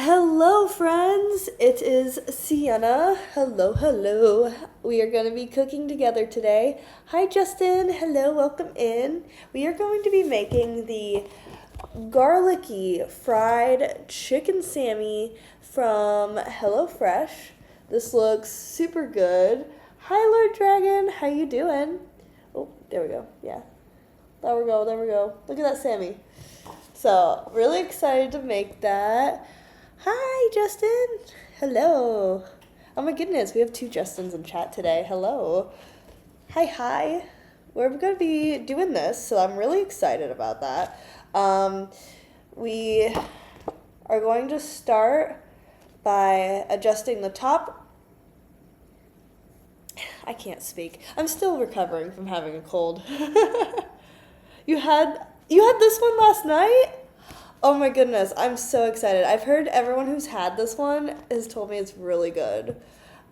Hello, friends. It is Sienna. Hello, hello. We are going to be cooking together today. Hi, Justin. Hello, welcome in. We are going to be making the garlicky fried chicken Sammy from HelloFresh. This looks super good. Hi, Lord Dragon. How you doing? Oh, there we go. Yeah. There we go. There we go. Look at that Sammy. So, really excited to make that. Hi, Justin. Hello. Oh my goodness, we have two Justins in chat today. Hello. Hi. We're going to be doing this, so I'm really excited about that. We are going to start by adjusting the top. I can't speak. I'm still recovering from having a cold. You had this one last night? Oh my goodness, I'm so excited. I've heard everyone who's had this one has told me it's really good.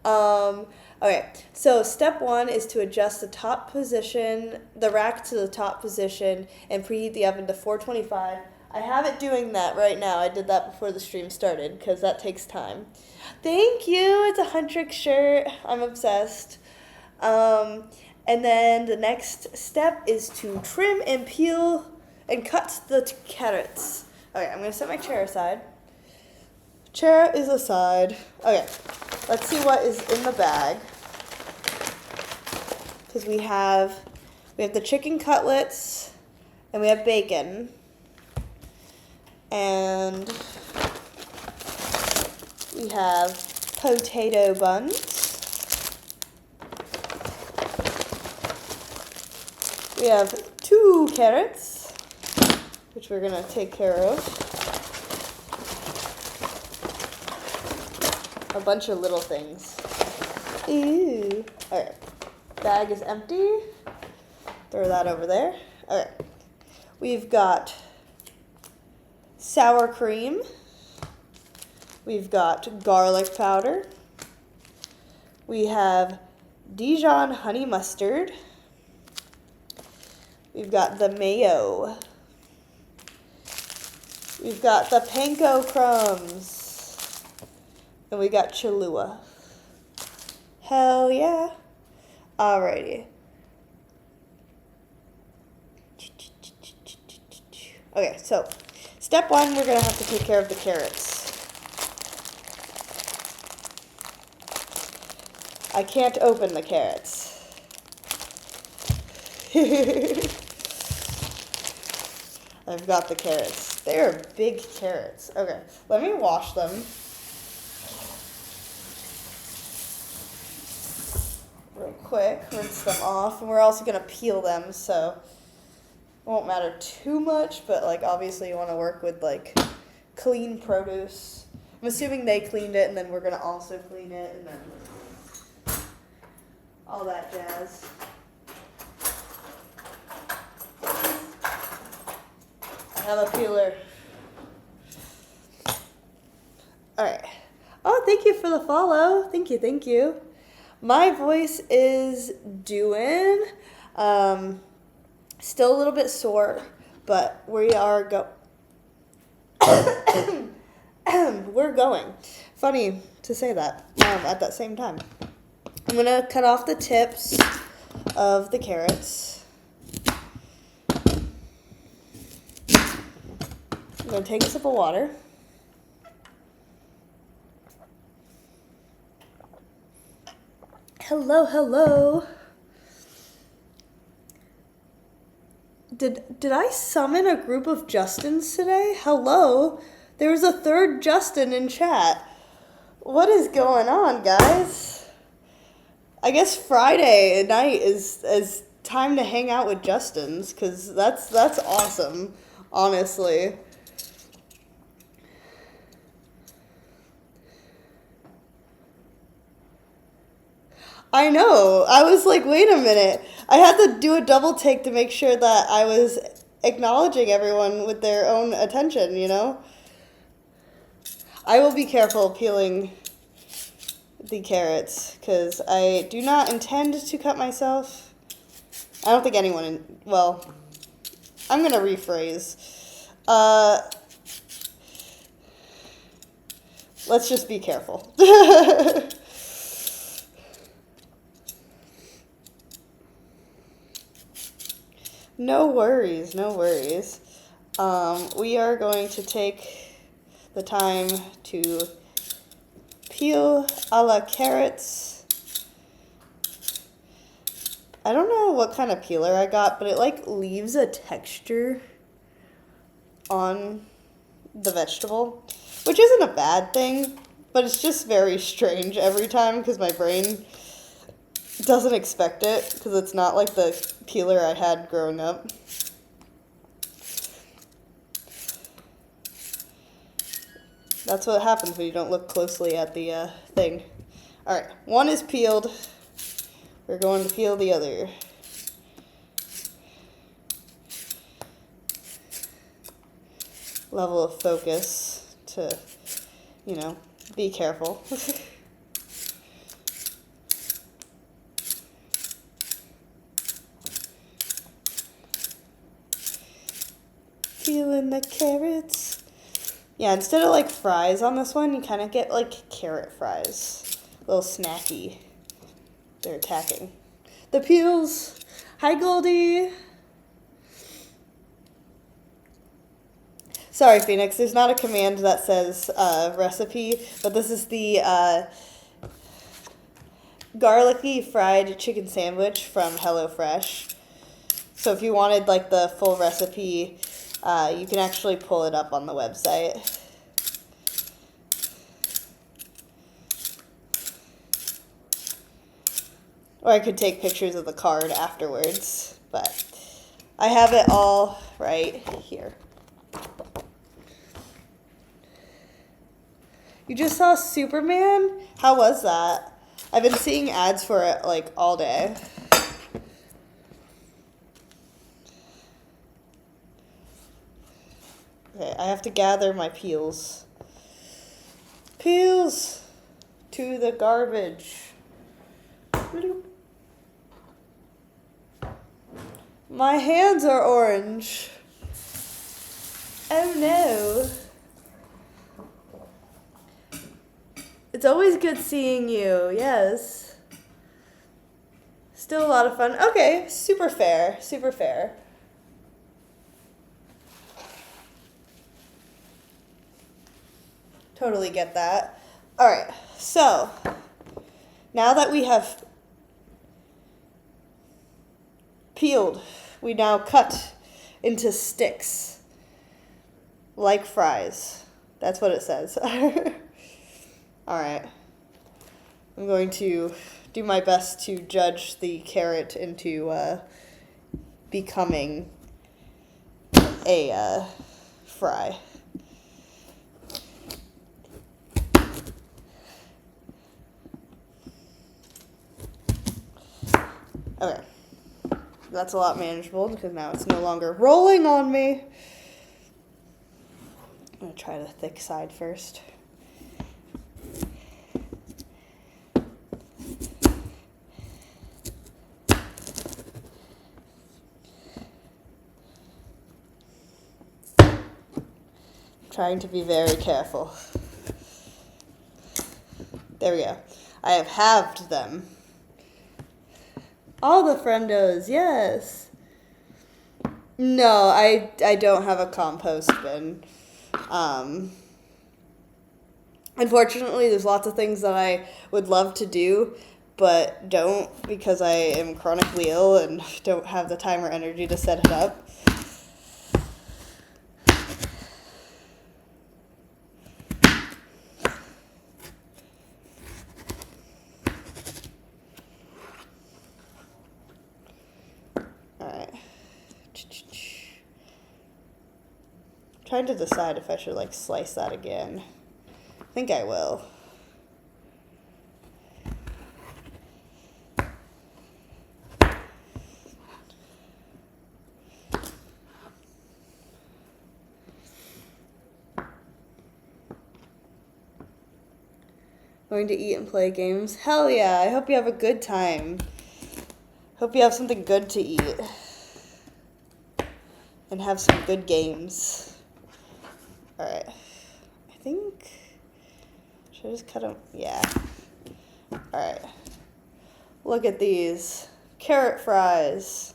Okay, so step one is to adjust the rack to the top position and preheat the oven to 425. I have it doing that right now. I did that before the stream started because that takes time. Thank you. It's a Huntrick shirt. I'm obsessed. And then the next step is to trim and peel and cut the carrots. Okay, I'm going to set my chair aside. Chair is aside. Okay, let's see what is in the bag. Because we have the chicken cutlets, and we have bacon. And we have potato buns. We have 2 carrots, which we're gonna take care of. A bunch of little things. Ew. Okay. Bag is empty. Throw that over there. Okay. We've got sour cream. We've got garlic powder. We have Dijon honey mustard. We've got the mayo. We've got the panko crumbs. And we got Cholula. Hell yeah. Alrighty. Okay, so step one, we're going to have to take care of the carrots. I can't open the carrots. I've got the carrots. They're big carrots. Okay, let me wash them. Real quick, rinse them off. And we're also going to peel them, so it won't matter too much, but like obviously you want to work with like clean produce. I'm assuming they cleaned it, and then we're going to also clean it, and then all that jazz. I have a peeler. Alright. Oh, thank you for the follow. Thank you. My voice is doing still a little bit sore, but we are we're going. Funny to say that at that same time. I'm going to cut off the tips of the carrots. I'm going to take a sip of water. Hello. Did I summon a group of Justins today? Hello. There was a third Justin in chat. What is going on, guys? I guess Friday night is time to hang out with Justins, because that's awesome, honestly. I know. I was like, wait a minute. I had to do a double take to make sure that I was acknowledging everyone with their own attention, you know? I will be careful peeling the carrots, because I do not intend to cut myself. I don't think anyone, I'm going to rephrase. Let's just be careful. No worries, no worries. We are going to take the time to peel a la carrots. I don't know what kind of peeler I got, but it like leaves a texture on the vegetable, which isn't a bad thing, but it's just very strange every time because my brain doesn't expect it because it's not like the peeler I had growing up. That's what happens when you don't look closely at the thing. All right, one is peeled. We're going to peel the other. Level of focus to, you know, be careful. Peeling the carrots. Yeah, instead of like fries on this one, you kind of get like carrot fries. A little snacky. They're attacking. The peels. Hi, Goldie. Sorry, Phoenix. There's not a command that says recipe, but this is the garlicky fried chicken sandwich from HelloFresh. So if you wanted like the full recipe, you can actually pull it up on the website. Or I could take pictures of the card afterwards, but I have it all right here. You just saw Superman? How was that? I've been seeing ads for it like all day. Okay, I have to gather my peels. Peels to the garbage. My hands are orange. Oh no. It's always good seeing you, yes. Still a lot of fun. Okay, super fair, super fair. Totally get that. All right, so now that we have peeled, we now cut into sticks like fries. That's what it says. All right. I'm going to do my best to judge the carrot into becoming a fry. Okay. That's a lot manageable because now it's no longer rolling on me. I'm going to try the thick side first. Trying to be very careful. There we go. I have halved them. All the friendos, yes. No, I don't have a compost bin. Unfortunately, there's lots of things that I would love to do, but don't because I am chronically ill and don't have the time or energy to set it up. Trying to decide if I should like slice that again. I think I will. Going to eat and play games? Hell yeah, I hope you have a good time. Hope you have something good to eat. And have some good games. Alright. I think Should I just cut them? Yeah. All right. Look at these carrot fries,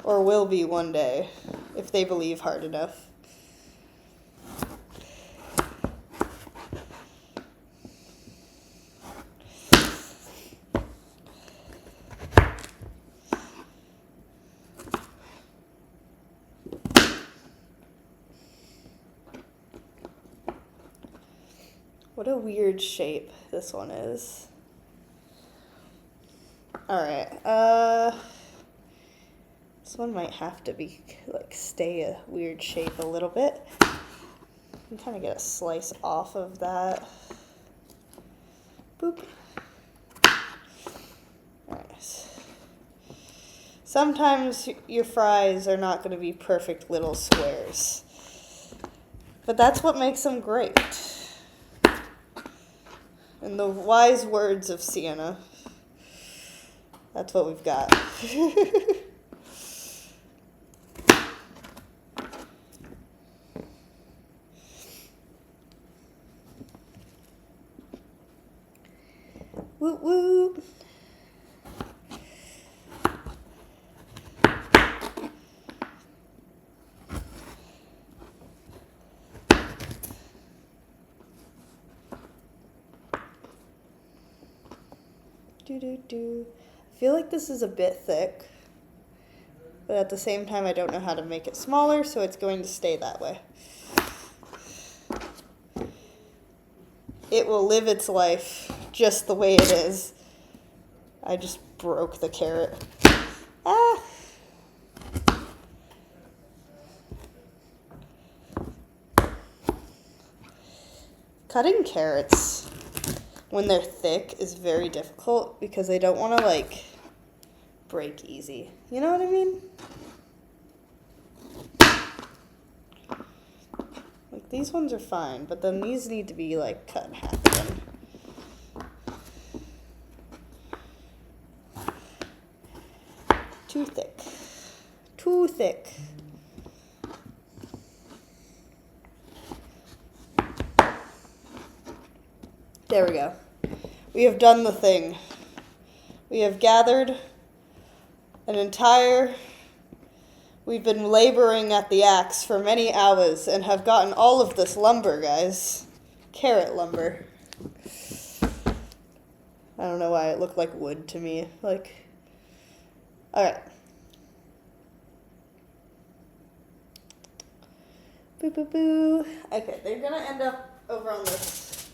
or will be one day, if they believe hard enough. What a weird shape this one is. All right. This one might have to be stay a weird shape a little bit. You can kind of get a slice off of that. Boop. All right. Sometimes your fries are not going to be perfect little squares, but that's what makes them great. In the wise words of Sienna, that's what we've got. Woot woot. I feel like this is a bit thick, but at the same time I don't know how to make it smaller, so it's going to stay that way. It will live its life just the way it is. I just broke the carrot. Ah! Cutting carrots when they're thick is very difficult because they don't want to break easy. You know what I mean? These ones are fine, but then these need to be cut in half again. Too thick. Too thick. There we go. We have done the thing. We have gathered we've been laboring at the axe for many hours and have gotten all of this lumber, guys. Carrot lumber. I don't know why it looked like wood to me. Alright. Boo, boo, boo. Okay, they're gonna end up over on this.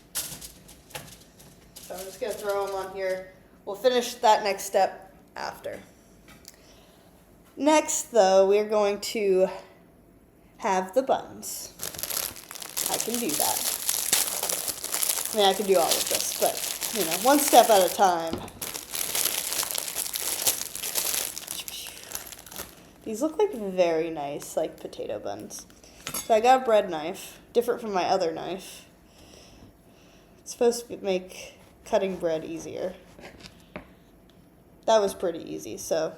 So I'm just gonna throw them on here. We'll finish that next step after. Next, though, we're going to have the buns. I can do that. I mean, I can do all of this, but, one step at a time. These look like very nice, potato buns. So I got a bread knife, different from my other knife. It's supposed to make cutting bread easier. That was pretty easy, so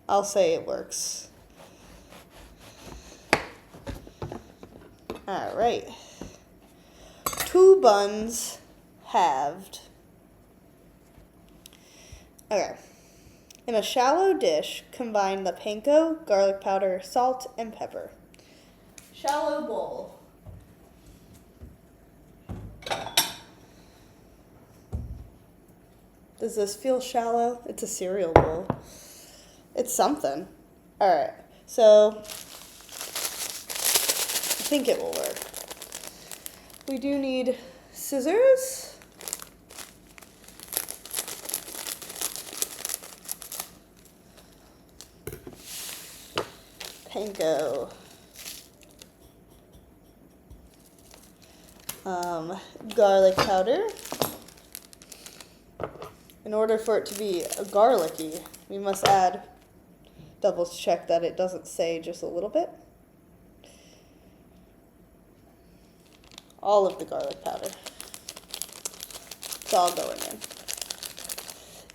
I'll say it works. All right. 2 buns halved. Okay. In a shallow dish, combine the panko, garlic powder, salt, and pepper. Shallow bowl. Does this feel shallow? It's a cereal bowl. It's something. All right, so I think it will work. We do need scissors. Panko. Garlic powder. In order for it to be garlicky, we must add, double check that it doesn't say just a little bit. All of the garlic powder. It's all going in.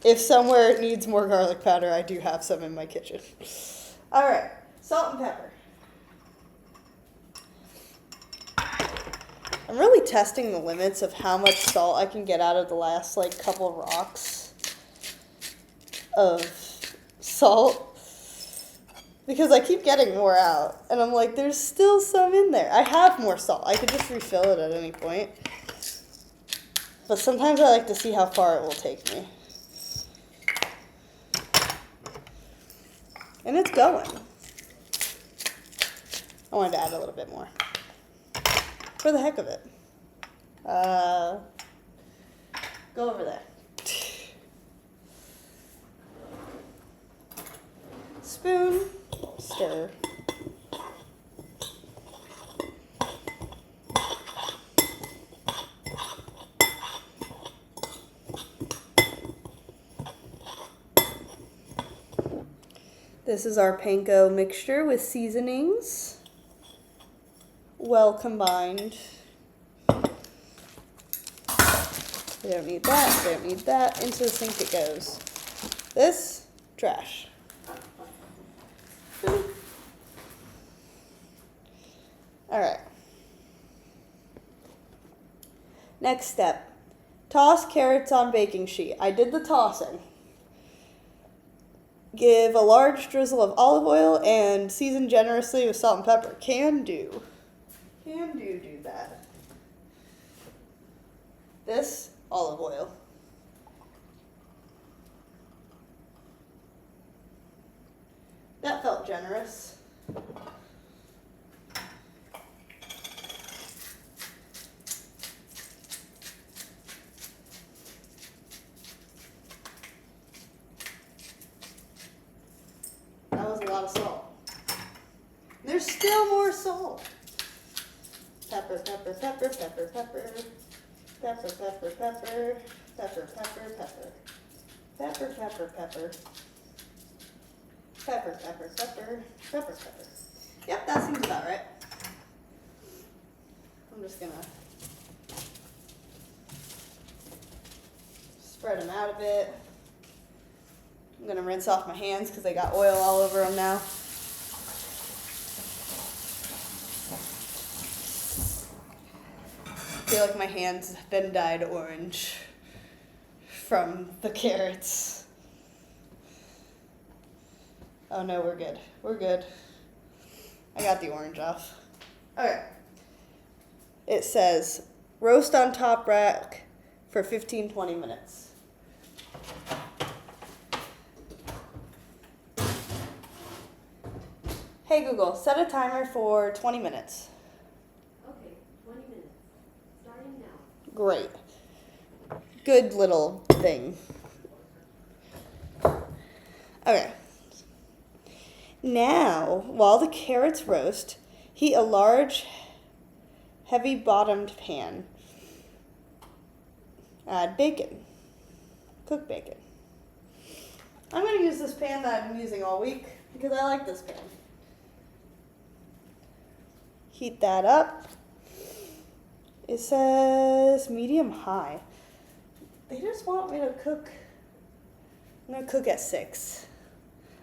If somewhere it needs more garlic powder, I do have some in my kitchen. All right, salt and pepper. I'm really testing the limits of how much salt I can get out of the last like couple rocks of salt. Because I keep getting more out. And I'm like, there's still some in there. I have more salt. I could just refill it at any point. But sometimes I like to see how far it will take me. And it's going. I wanted to add a little bit more. For the heck of it. Go over there. Spoon. Stir. This is our panko mixture with seasonings. Well combined. We don't need that, we don't need that. Into the sink it goes. This, trash. Alright. Next step. Toss carrots on baking sheet. I did the tossing. Give a large drizzle of olive oil and season generously with salt and pepper. Can do that. This, olive oil. That felt generous. That was a lot of salt. There's still more salt. Pepper, pepper, pepper, pepper, pepper. Pepper, pepper, pepper. Pepper, pepper, pepper. Pepper, pepper, pepper. Pepper, pepper, pepper. Pepper, pepper. Yep, that seems about right. I'm just gonna spread them out a bit. I'm gonna rinse off my hands because I got oil all over them now. I feel like my hands have been dyed orange from the carrots. Oh no, we're good. We're good. I got the orange off. Okay. It says roast on top rack for 15-20 minutes. Hey Google, set a timer for 20 minutes. Okay, 20 minutes. Starting now. Great. Good little thing. Okay. Now, while the carrots roast, heat a large, heavy-bottomed pan. Add bacon. Cook bacon. I'm going to use this pan that I've been using all week because I like this pan. Heat that up. It says medium high. They just want me to cook. I'm going to cook at 6.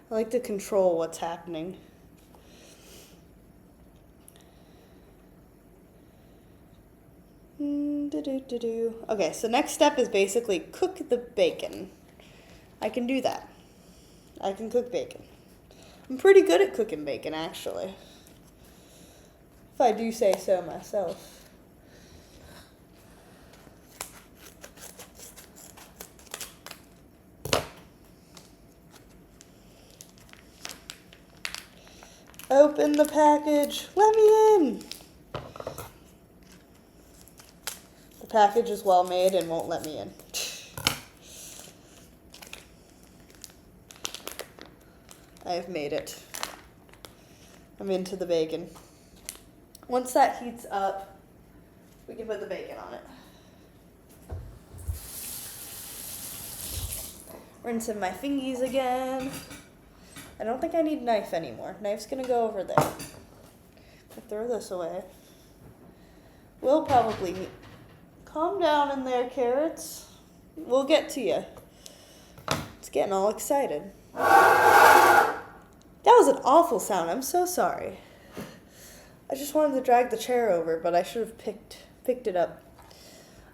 I like to control what's happening. Okay, so next step is basically cook the bacon. I can do that. I can cook bacon. I'm pretty good at cooking bacon, actually. If I do say so myself. Open the package. Let me in. The package is well made and won't let me in. I have made it. I'm into the bacon. Once that heats up, we can put the bacon on it. Rinsing my fingies again. I don't think I need a knife anymore. Knife's gonna go over there. I'll throw this away. We'll probably calm down in there, carrots. We'll get to you. It's getting all excited. That was an awful sound. I'm so sorry. I just wanted to drag the chair over, but I should have picked picked it up.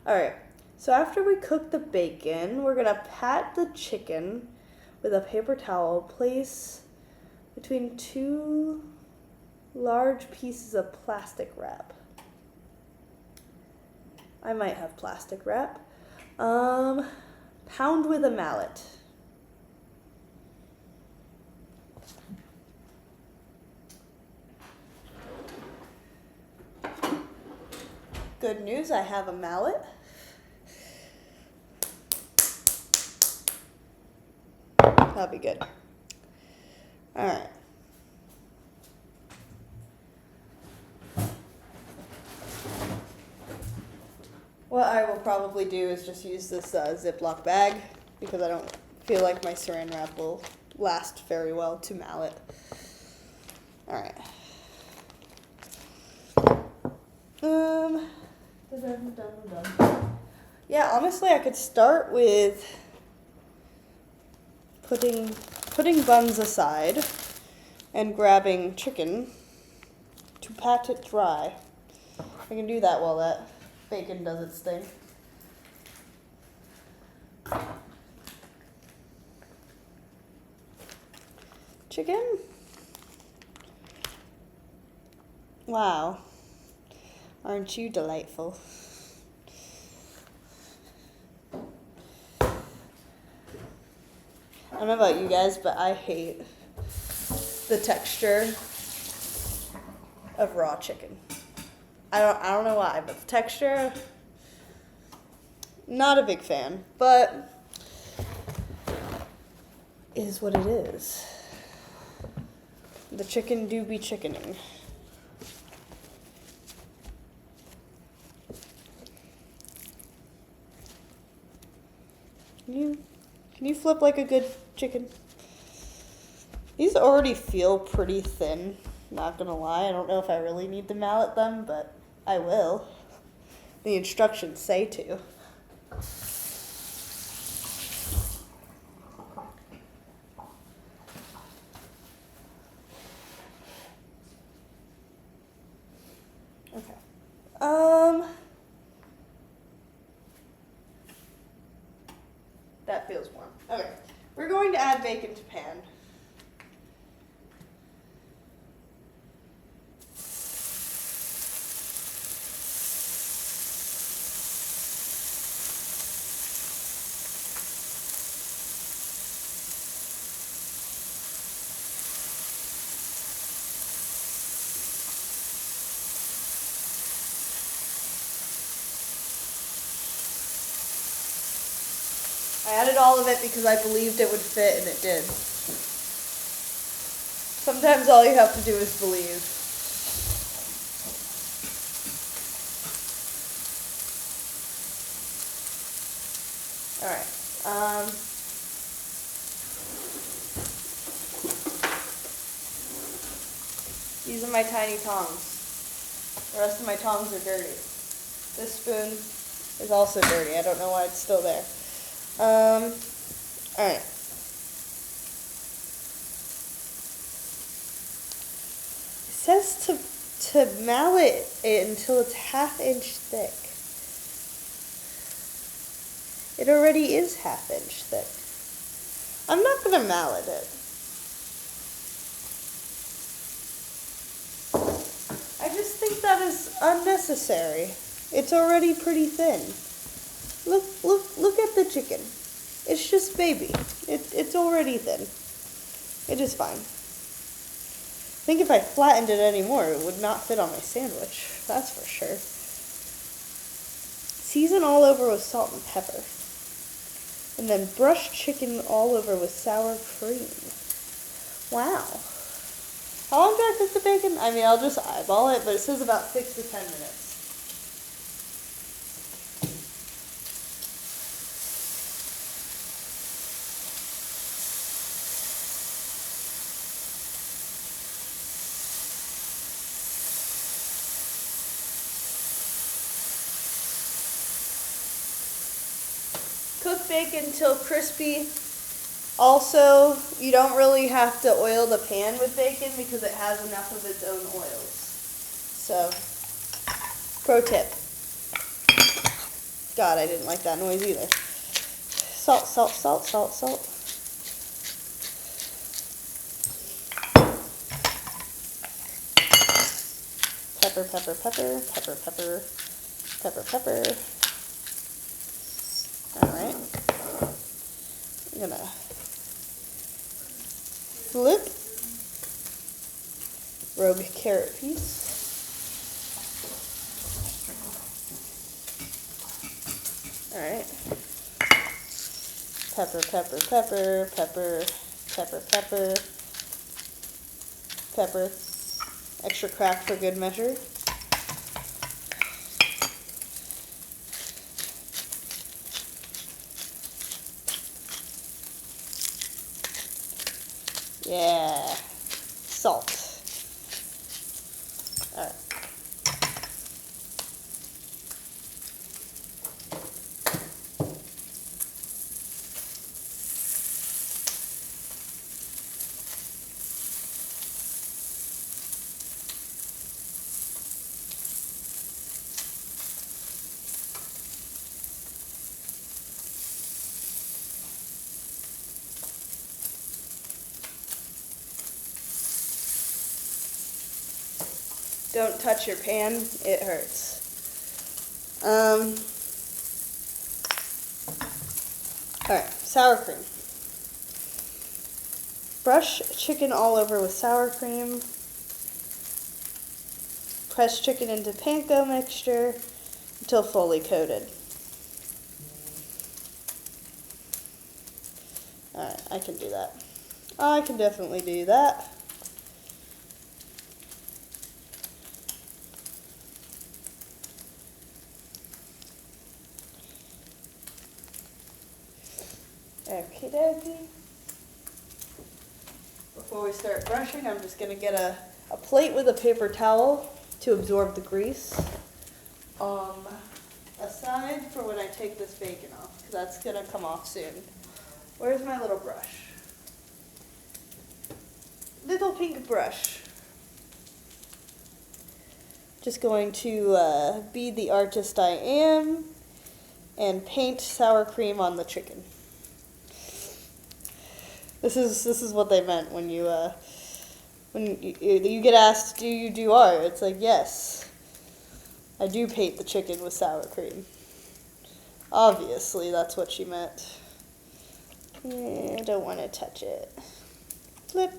All right. So after we cook the bacon, we're gonna pat the chicken with a paper towel. Place between 2 large pieces of plastic wrap. I might have plastic wrap. Pound with a mallet. Good news, I have a mallet. That'll be good. All right. What I will probably do is just use this Ziploc bag because I don't feel like my saran wrap will last very well to mallet. All right. Yeah, honestly, I could start with putting buns aside and grabbing chicken to pat it dry. I can do that while that bacon does its thing. Chicken? Wow. Aren't you delightful? I don't know about you guys, but I hate the texture of raw chicken. I don't know why, but the texture, not a big fan, but is what it is. The chicken do be chickening. Can you flip like a good chicken? These already feel pretty thin, not gonna lie. I don't know if I really need to mallet them, but I will. The instructions say to. Okay. That feels warm. Okay. We're going to add bacon to pan. I added all of it because I believed it would fit, and it did. Sometimes all you have to do is believe. Alright. These are my tiny tongs. The rest of my tongs are dirty. This spoon is also dirty. I don't know why it's still there. Alright. It says to mallet it until it's 1/2 inch thick. It already is 1/2 inch thick. I'm not gonna mallet it. I just think that is unnecessary. It's already pretty thin. Look at the chicken. It's just baby. It's already thin. It is fine. I think if I flattened it anymore, it would not fit on my sandwich. That's for sure. Season all over with salt and pepper. And then brush chicken all over with sour cream. Wow. How long do I cook the bacon? I mean, I'll just eyeball it, but it says about 6 to 10 minutes. Cook bacon till crispy. Also, you don't really have to oil the pan with bacon because it has enough of its own oils. So, pro tip. God, I didn't like that noise either. Salt, salt, salt, salt, salt. Pepper, pepper, pepper, pepper, pepper, pepper, pepper. Alright. I'm gonna flip rogue carrot piece. Alright. Pepper, pepper, pepper, pepper, pepper, pepper, pepper. Extra crack for good measure. Yeah. Salt. Alright. Don't touch your pan, it hurts. Alright, sour cream. Brush chicken all over with sour cream. Press chicken into panko mixture until fully coated. Alright, I can do that. I can definitely do that. Okie dokie. Before we start brushing, I'm just going to get a plate with a paper towel to absorb the grease. Aside for when I take this bacon off, because that's going to come off soon. Where's my little brush? Little pink brush. Just going to be the artist I am and paint sour cream on the chicken. This is what they meant when you get asked, do you do art? It's like, yes, I do paint the chicken with sour cream. Obviously, that's what she meant. I don't want to touch it. Flip.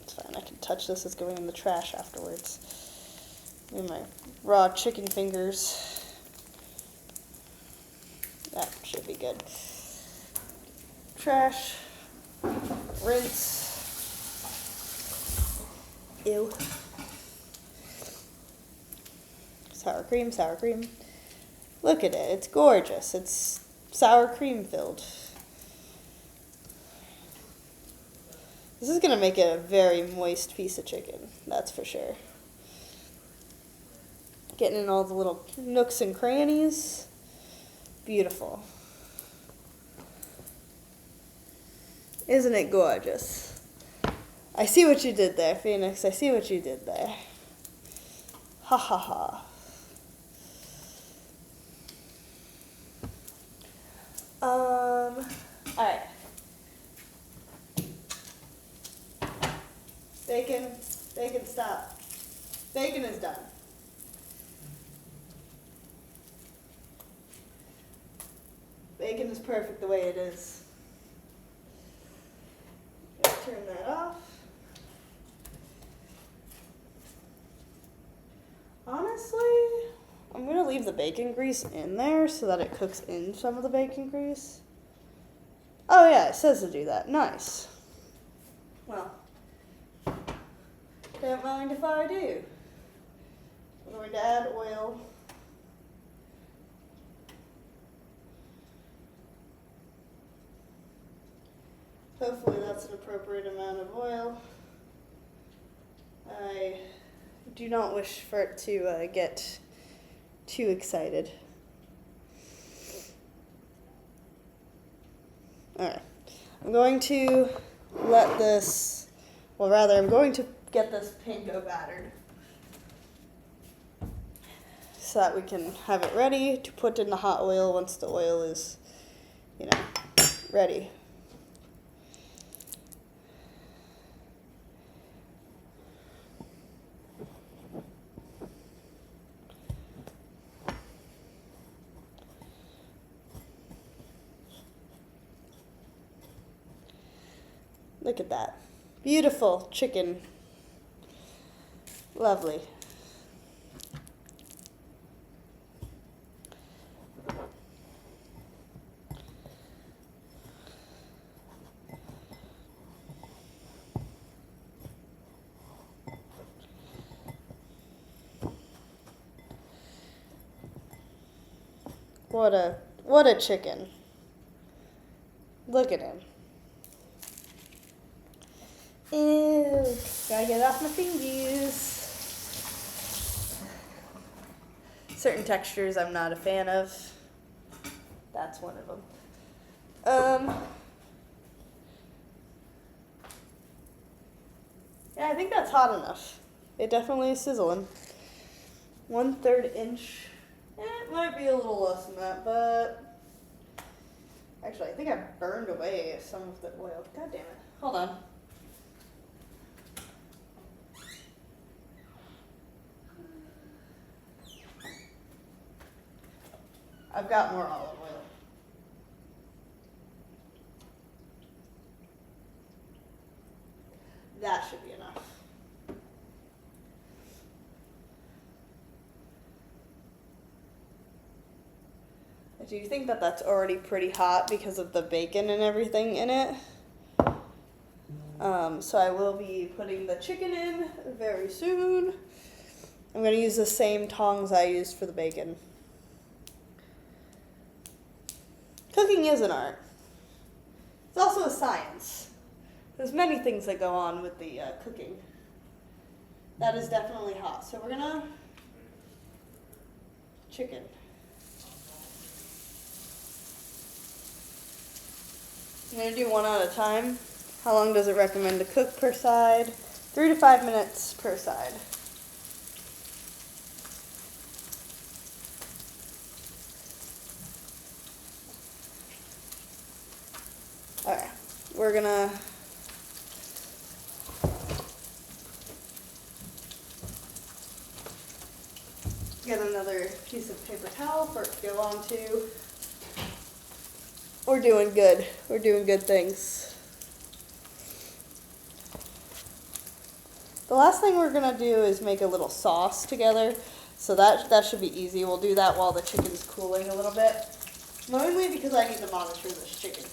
It's fine, I can touch this. It's going in the trash afterwards. And my raw chicken fingers. That should be good. Trash. Rinse. Ew. Sour cream, sour cream. Look at it. It's gorgeous. It's sour cream filled. This is going to make it a very moist piece of chicken. That's for sure. Getting in all the little nooks and crannies. Beautiful. Isn't it gorgeous? I see what you did there, Phoenix. I see what you did there. Ha ha ha. Alright. Bacon, stop. Bacon is done. Bacon is perfect the way it is. Let's turn that off. Honestly, I'm going to leave the bacon grease in there so that it cooks in some of the bacon grease. Oh yeah, it says to do that. Nice. Well, don't mind if I do. I'm going to add oil. Hopefully that's an appropriate amount of oil. I do not wish for it to get too excited. Alright, I'm going to I'm going to get this panko battered. so that we can have it ready to put in the hot oil once the oil is, ready. Look at that. Beautiful chicken. Lovely. What a chicken. Look at him. Ew. Gotta get off my fingers. Certain textures I'm not a fan of. That's one of them. Yeah, I think that's hot enough. It definitely is sizzling. 1/3 inch. It might be a little less than that, but actually I think I burned away some of the oil. God damn it. Hold on. I've got more olive oil. That should be enough. Do you think that that's already pretty hot because of the bacon and everything in it? So I will be putting the chicken in very soon. I'm going to use the same tongs I used for the bacon. Cooking is an art. It's also a science. There's many things that go on with the cooking. That is definitely hot. So we're gonna chicken. I'm gonna do one at a time. How long does it recommend to cook per side? 3 to 5 minutes per side. Alright, we're gonna get another piece of paper towel for it to go onto. We're doing good. We're doing good things. The last thing we're gonna do is make a little sauce together. So that should be easy. We'll do that while the chicken's cooling a little bit. Mainly because I need to monitor this chicken.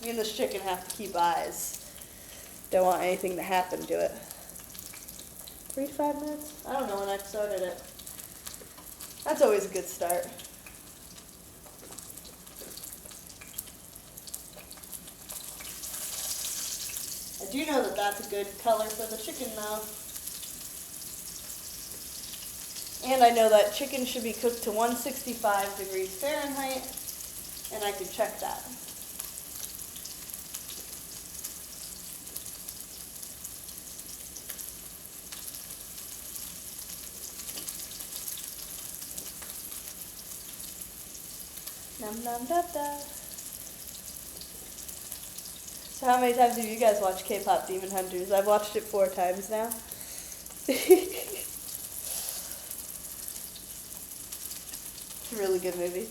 Me and this chicken have to keep eyes. Don't want anything to happen to it. 3 to 5 minutes? I don't know when I started it. That's always a good start. I do know that that's a good color for the chicken though. And I know that chicken should be cooked to 165 degrees Fahrenheit, and I can check that. Nom nom da da. So how many times have you guys watched K-pop Demon Hunters? I've watched it 4 times now. It's a really good movie.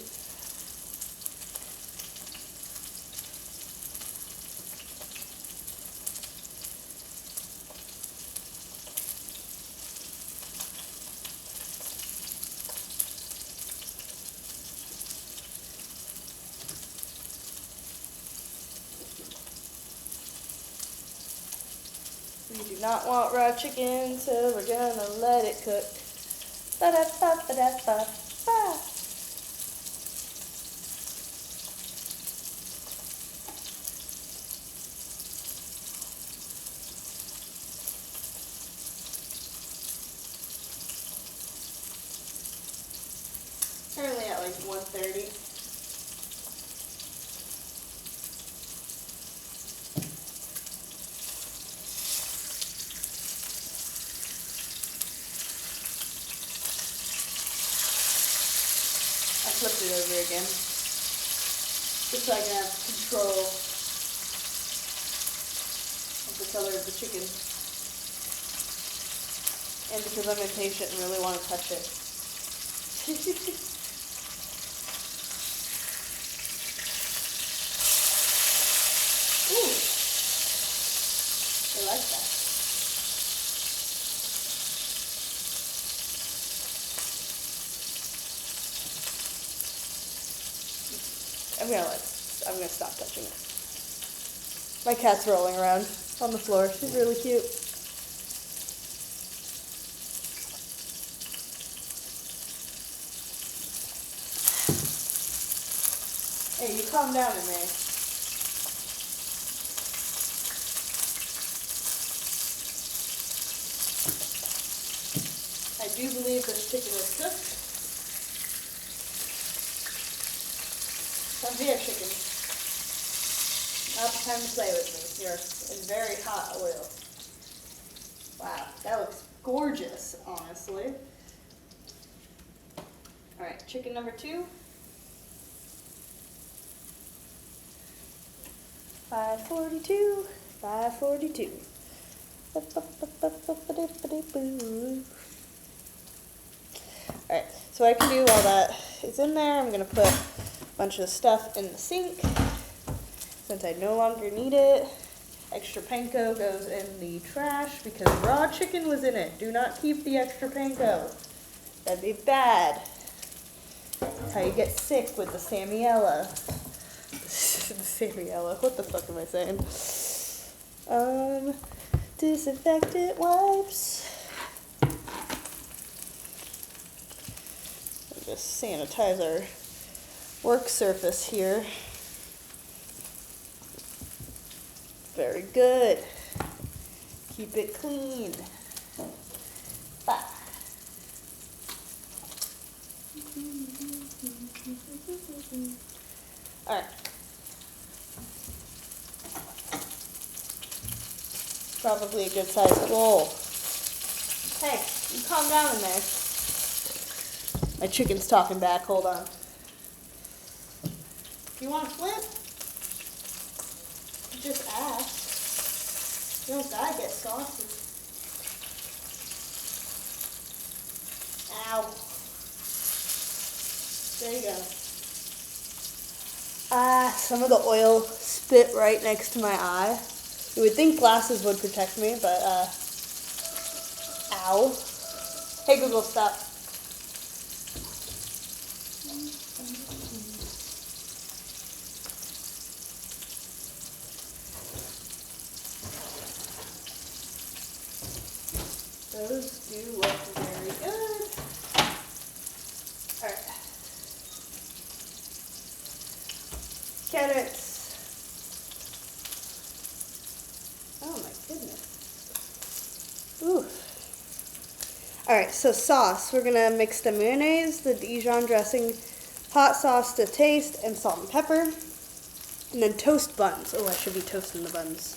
We do not want raw chicken, so we're gonna let it cook. Ba-da-ba-ba-da-ba-ba. Currently at like 130. again. Just so I can have control of the color of the chicken. And because I'm impatient and really want to touch it. Ooh, I like that. I'm gonna stop touching it. My cat's rolling around on the floor. She's really cute. Hey, you calm down in there. I do believe this chicken is cooked. Come here, chicken. Not the time to play with me. You're in very hot oil. Wow, that looks gorgeous, honestly. Alright, chicken number 2. 542, 542. Alright, so I can do while that is in there, I'm going to put a bunch of stuff in the sink since I no longer need it. Extra panko goes in the trash because raw chicken was in it. Do not keep the extra panko. That'd be bad. That's how you get sick with the Sammiella. The Sammiella. What the fuck am I saying? Disinfectant wipes. Just sanitize our work surface here. Very good. Keep it clean. Bah. All right. Probably a good sized bowl. Hey, you calm down in there. My chicken's talking back. Hold on. You want to flip? Just ask. You don't gotta get saucy. Ow. There you go. Some of the oil spit right next to my eye. You would think glasses would protect me, but, ow. Hey Google, stop. Those do look very good. Alright. Carrots. Oh my goodness. Ooh. Alright, so sauce. We're gonna mix the mayonnaise, the Dijon dressing, hot sauce to taste, and salt and pepper. And then toast buns. Oh, I should be toasting the buns.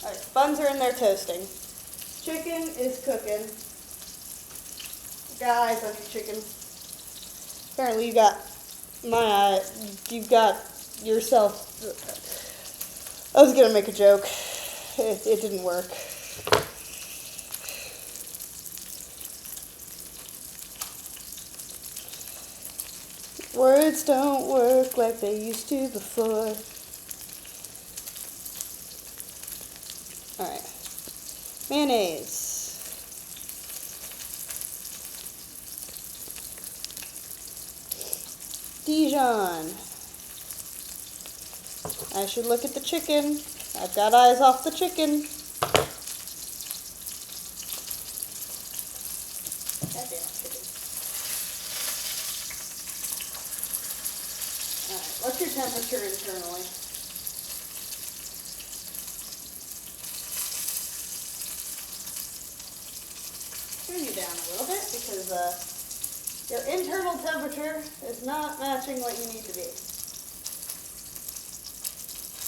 Alright, buns are in there toasting. Chicken is cooking. Got eyes on your chicken. Apparently you got my eye. You got yourself. I was gonna make a joke. It didn't work. Words don't work like they used to before. Alright. Mayonnaise. Dijon. I should look at the chicken. I've got eyes off the chicken. Goddamn chicken. Alright, what's your temperature internally? Turn you down a little bit because your internal temperature is not matching what you need to be.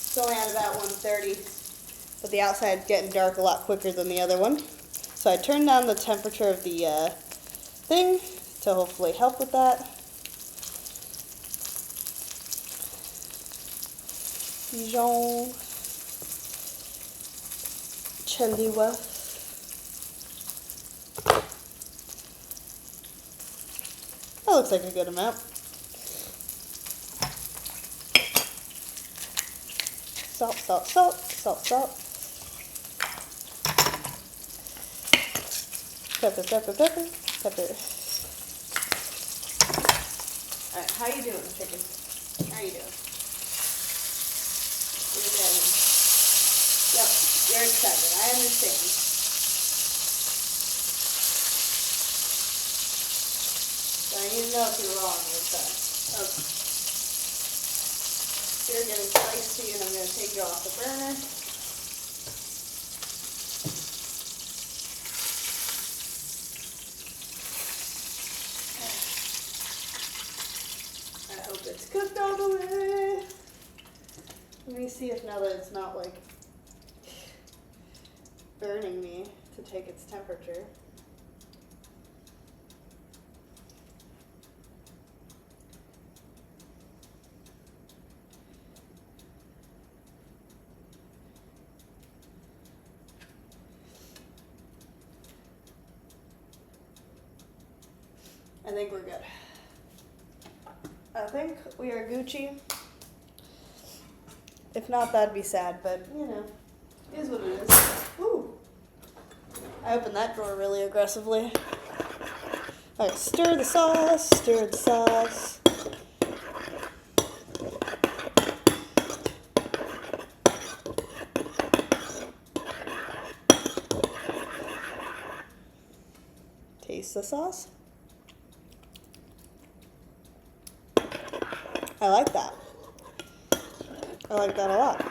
It's only at about 130. but the outside's getting dark a lot quicker than the other one. So I turned down the temperature of the thing to hopefully help with that. Dijon Cholula. That looks like a good amount. Salt, salt, salt, salt, salt. Pepper, pepper, pepper, pepper. Alright, how you doing, chicken? How you doing? You're getting... Yep, you're excited. I understand. So I need to know if you're wrong with that. Okay. So you're getting spicy, and I'm going to take you off the burner. I hope it's cooked all the way. Let me see if now that it's not like burning me to take its temperature. I think we're good. I think we are Gucci. If not, that'd be sad, but you know, it is what it is. Ooh. I opened that drawer really aggressively. Alright, stir the sauce, stir the sauce. Taste the sauce. I like that. I like that a lot.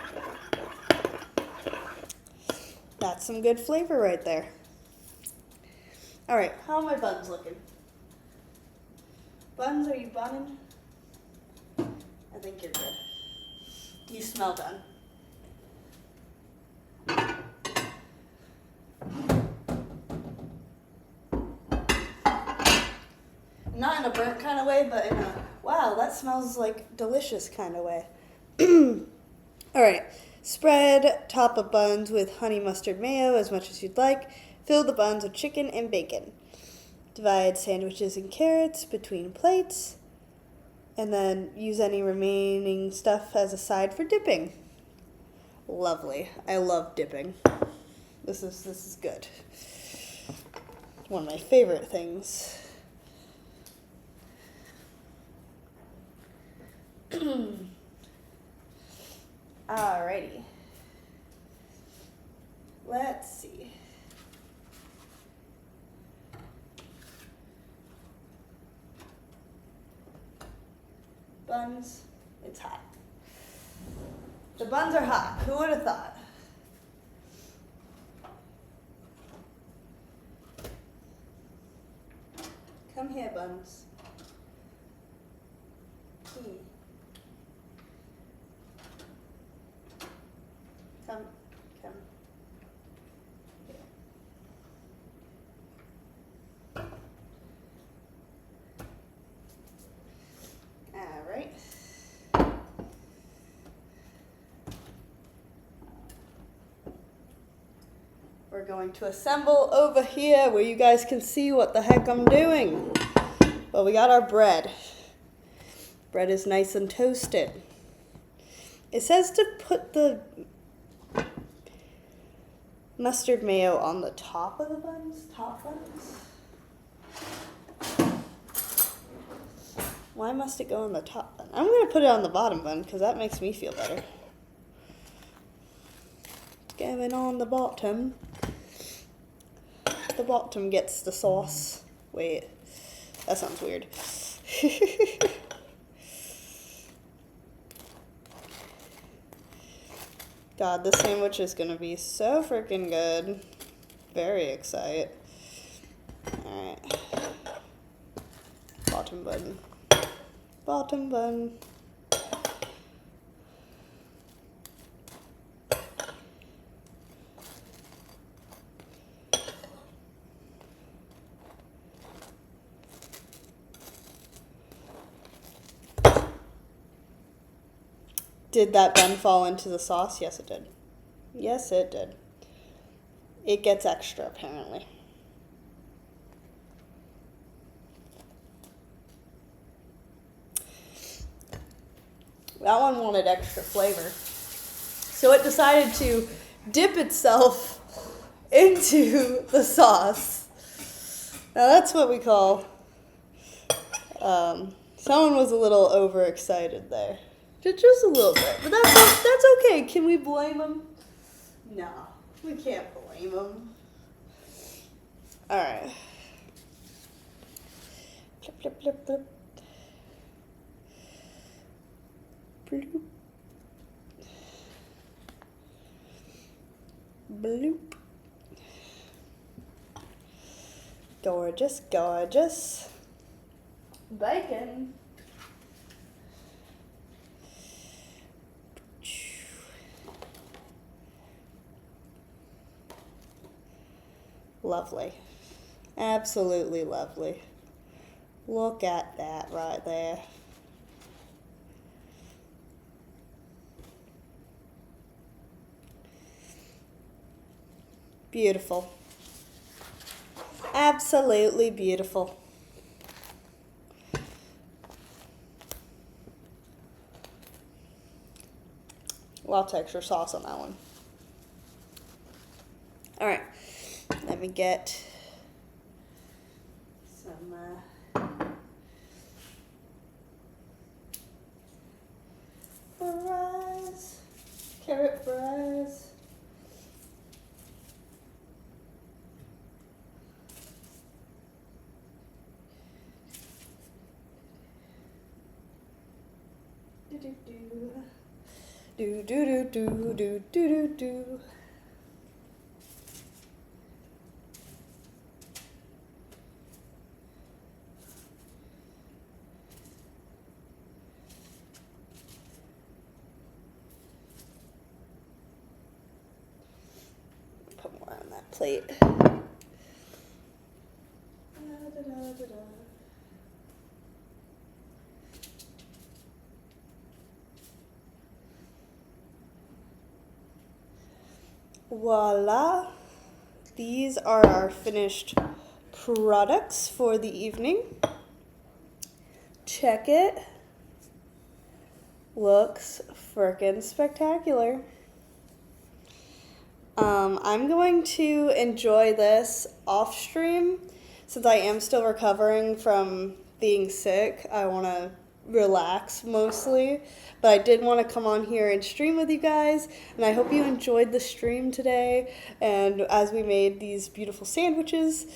That's some good flavor right there. All right, how are my buns looking? Buns, are you bunning? I think you're good. You smell done. Not in a burnt kind of way, but in a, wow, that smells like delicious kind of way. All right, spread top of buns with honey mustard mayo as much as you'd like. Fill the buns with chicken and bacon. Divide sandwiches and carrots between plates. And then use any remaining stuff as a side for dipping. Lovely. I love dipping. This is good. One of my favorite things. Alrighty. Let's see. Buns. It's hot. The buns are hot. Who would have thought? Come here, buns. Come. Here. All right. We're going to assemble over here where you guys can see what the heck I'm doing. Well, we got our bread. Bread is nice and toasted. It says to put the mustard mayo on the top of the buns, top buns. Why must it go on the top bun? I'm going to put it on the bottom bun because that makes me feel better. It's going on the bottom. The bottom gets the sauce. Wait, that sounds weird. God, this sandwich is gonna be so freaking good. Very excited. Alright. Bottom bun. Bottom bun. Did that bun fall into the sauce? Yes, it did. Yes, it did. It gets extra, apparently. That one wanted extra flavor. So it decided to dip itself into the sauce. Now that's what we call, someone was a little overexcited there. Just a little bit, but that's okay. Can we blame them? No, we can't blame them. All right. Flip, flip, flip, flip. Bloop. Bloop. Gorgeous, gorgeous. Bacon. Lovely. Absolutely lovely. Look at that right there. Beautiful. Absolutely beautiful. Lots of extra sauce on that one. All right, let me get some fries, carrot fries. Do do do do do do do do. Put more on that plate. Voila. These are our finished products for the evening. Check it. Looks frickin' spectacular. I'm going to enjoy this off stream since I am still recovering from being sick. I want to relax mostly, but I did want to come on here and stream with you guys, and I hope you enjoyed the stream today and as we made these beautiful sandwiches.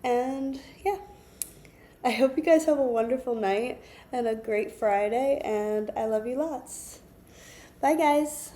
And yeah, I hope you guys have a wonderful night and a great Friday, and I love you lots. Bye guys.